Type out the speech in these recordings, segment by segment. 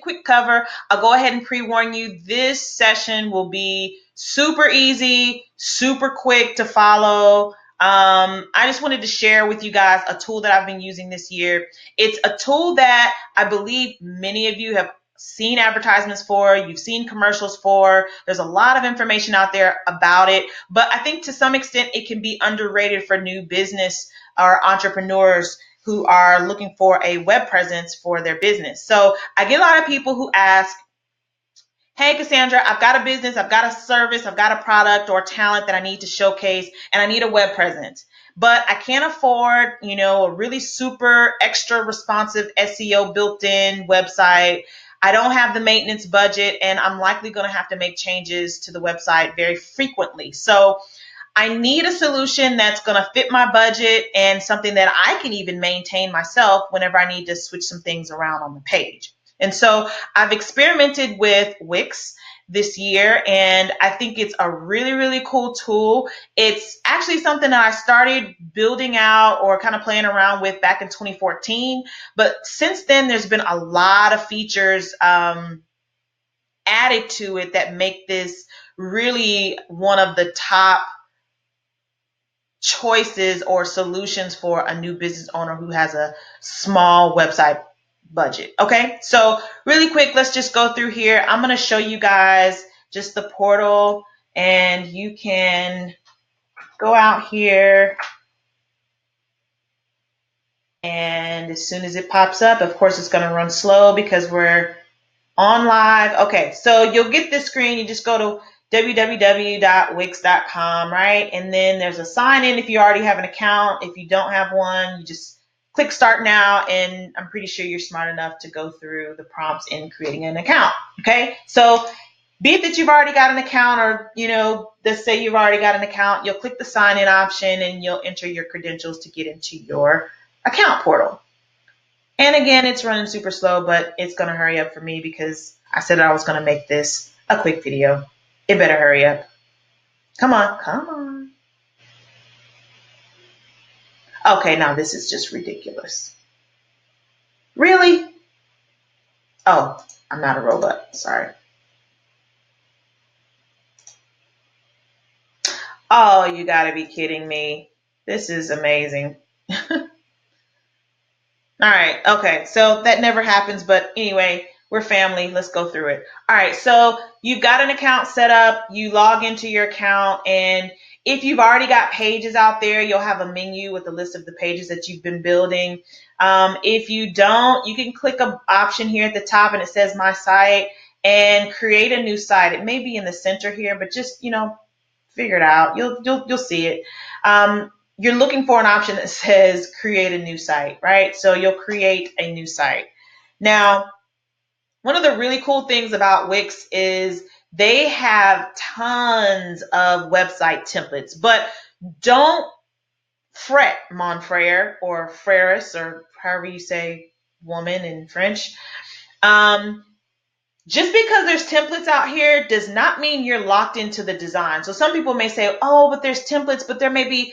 quick cover. I'll go ahead and pre-warn you. This session will be super easy, super quick to follow. I just wanted to share with you guys a tool that I've been using this year. It's a tool that I believe many of you have seen advertisements for, you've seen commercials for. There's a lot of information out there about it, but I think to some extent it can be underrated for new business or entrepreneurs who are looking for a web presence for their business. So I get a lot of people who ask, hey, Cassandra, I've got a business, I've got a service, I've got a product or talent that I need to showcase, and I need a web presence. But I can't afford, a really super extra responsive SEO built-in website. I don't have the maintenance budget, and I'm likely going to have to make changes to the website very frequently. So I need a solution that's going to fit my budget and something that I can even maintain myself whenever I need to switch some things around on the page. And so I've experimented with Wix this year, and I think it's a really, really cool tool. It's actually something that I started building out or kind of playing around with back in 2014. But since then, there's been a lot of features added to it that make this really one of the top choices or solutions for a new business owner who has a small website budget. Okay, so really quick, let's just go through here. I'm going to show you guys just the portal, and you can go out here, and as soon as it pops up, of course it's going to run slow because we're on live. Okay, so you'll get this screen. You just go to www.wix.com, right? And then there's a sign in if you already have an account. If you don't have one, you just click start now, and I'm pretty sure you're smart enough to go through the prompts in creating an account. Okay, so be it that you've already got an account, or let's say you've already got an account, you'll click the sign in option and you'll enter your credentials to get into your account portal. And again, it's running super slow, but it's going to hurry up for me because I said I was going to make this a quick video. It better hurry up. Come on, come on. Okay, now this is just ridiculous. Really? Oh, I'm not a robot. Sorry. Oh, you gotta be kidding me. This is amazing. All right, okay, so that never happens, but anyway, we're family. Let's go through it. All right, so you've got an account set up. You log into your account, and if you've already got pages out there, you'll have a menu with a list of the pages that you've been building. If you don't, you can click an option here at the top, and it says My Site, and create a new site. It may be in the center here, but just figure it out. You'll see it. You're looking for an option that says create a new site, right? So you'll create a new site. Now, one of the really cool things about Wix is they have tons of website templates, but don't fret, mon frere, or frères, or however you say woman in French. Just because there's templates out here does not mean you're locked into the design. So some people may say, oh, but there's templates, but there may be,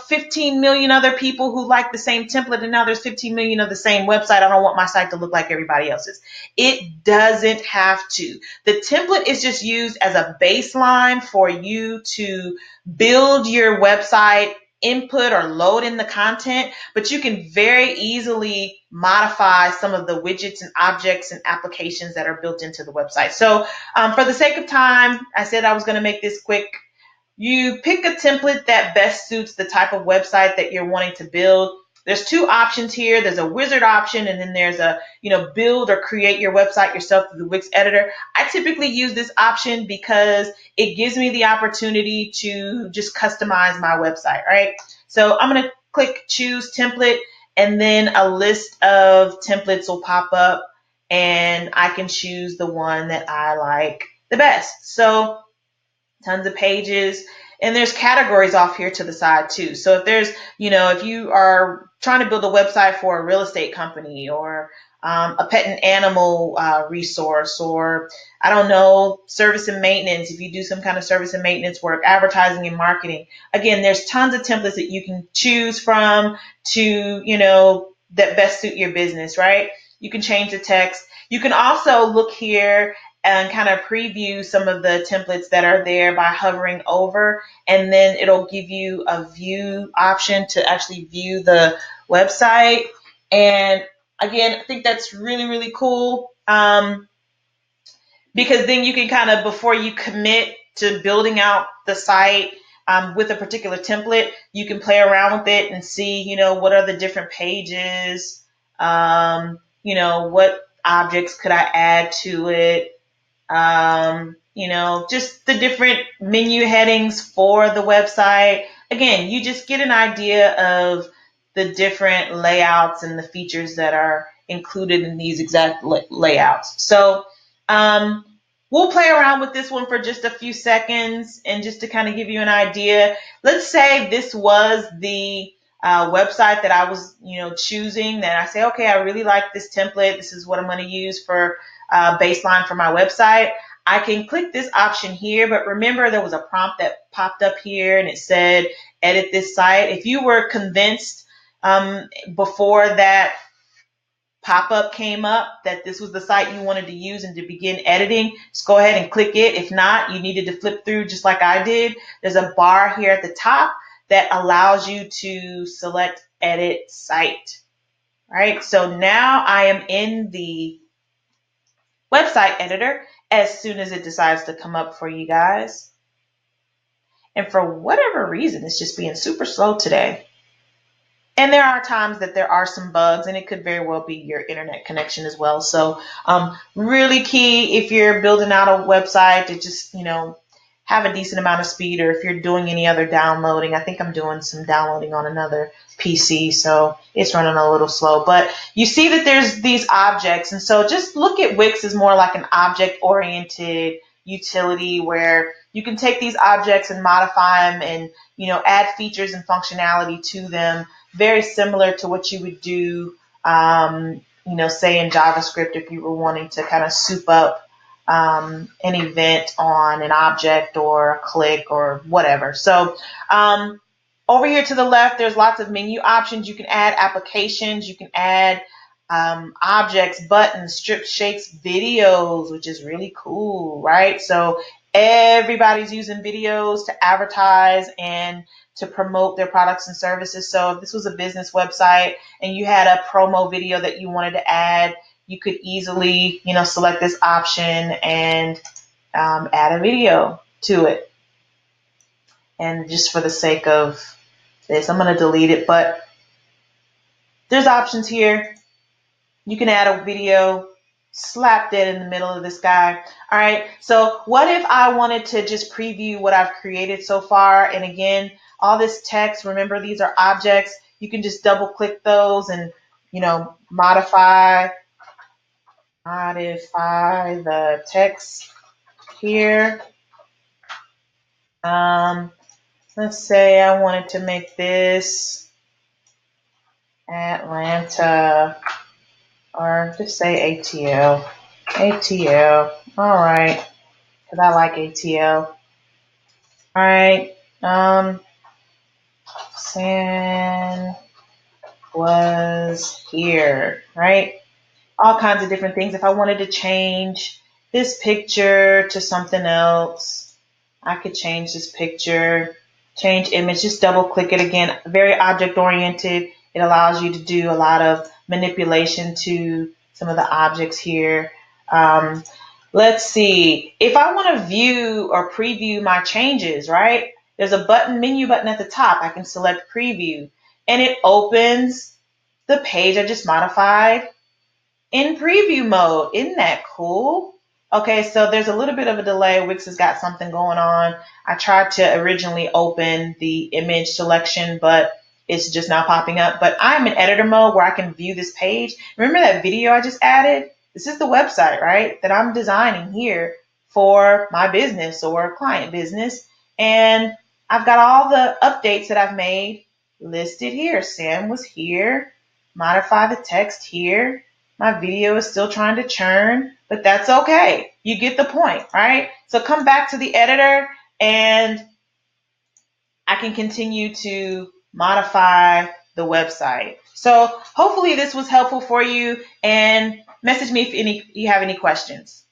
15 million other people who like the same template, and now there's 15 million of the same website. I don't want my site to look like everybody else's. It doesn't have to. The template is just used as a baseline for you to build your website, input or load in the content, but you can very easily modify some of the widgets and objects and applications that are built into the website. So for the sake of time, I said I was going to make this quick. You pick a template that best suits the type of website that you're wanting to build. There's two options here. There's a wizard option, and then there's a, build or create your website yourself through the Wix editor. I typically use this option because it gives me the opportunity to just customize my website, right? So I'm going to click choose template, and then a list of templates will pop up, and I can choose the one that I like the best. So tons of pages. And there's categories off here to the side too. So if there's, if you are trying to build a website for a real estate company, or a pet and animal resource, or I don't know, service and maintenance, if you do some kind of service and maintenance work, advertising and marketing, again, there's tons of templates that you can choose from to, that best suit your business, right? You can change the text. You can also look here and kind of preview some of the templates that are there by hovering over, and then it'll give you a view option to actually view the website. And again, I think that's really, really cool. Because then you can kind of, before you commit to building out the site with a particular template, you can play around with it and see, what are the different pages, what objects could I add to it, just the different menu headings for the website. Again, you just get an idea of the different layouts and the features that are included in these exact layouts. So we'll play around with this one for just a few seconds, and just to kind of give you an idea. Let's say this was the website that I was, choosing. Then I say, okay, I really like this template. This is what I'm going to use for baseline for my website. I can click this option here, but remember there was a prompt that popped up here and it said edit this site. If you were convinced before that pop-up came up that this was the site you wanted to use and to begin editing, just go ahead and click it. If not, you needed to flip through just like I did. There's a bar here at the top that allows you to select edit site. All right, so now I am in the website editor as soon as it decides to come up for you guys. And for whatever reason, it's just being super slow today. And there are times that there are some bugs, and it could very well be your internet connection as well. So really key if you're building out a website to just, have a decent amount of speed, or if you're doing any other downloading. I think I'm doing some downloading on another PC, so it's running a little slow. But you see that there's these objects, and so just look at Wix as more like an object-oriented utility where you can take these objects and modify them and, add features and functionality to them, very similar to what you would do, say in JavaScript if you were wanting to kind of soup up an event on an object or a click or whatever. So over here to the left, there's lots of menu options. You can add applications. You can add objects, buttons, strips, shakes, videos, which is really cool, right? So everybody's using videos to advertise and to promote their products and services. So if this was a business website and you had a promo video that you wanted to add, you could easily, select this option and add a video to it. And just for the sake of this, I'm going to delete it, but there's options here. You can add a video, slap dead in the middle of this guy. All right, so what if I wanted to just preview what I've created so far? And again, all this text, remember these are objects. You can just double click those and, modify the text here. Let's say I wanted to make this Atlanta, or just say ATL. ATL. All right, because I like ATL. All right. San was here, right? All kinds of different things. If I wanted to change this picture to something else, I could change this picture, change image, just double click it again. Very object oriented. It allows you to do a lot of manipulation to some of the objects here. Let's see. If I want to view or preview my changes, right? There's a menu button at the top. I can select preview, and it opens the page I just modified in preview mode. Isn't that cool? Okay, so there's a little bit of a delay. Wix has got something going on. I tried to originally open the image selection, but it's just now popping up. But I'm in editor mode where I can view this page. Remember that video I just added? This is the website, right, that I'm designing here for my business or client business. And I've got all the updates that I've made listed here. Sam was here. Modify the text here. My video is still trying to churn, but that's okay. You get the point, right? So come back to the editor and I can continue to modify the website. So hopefully this was helpful for you. And message me if you have any questions.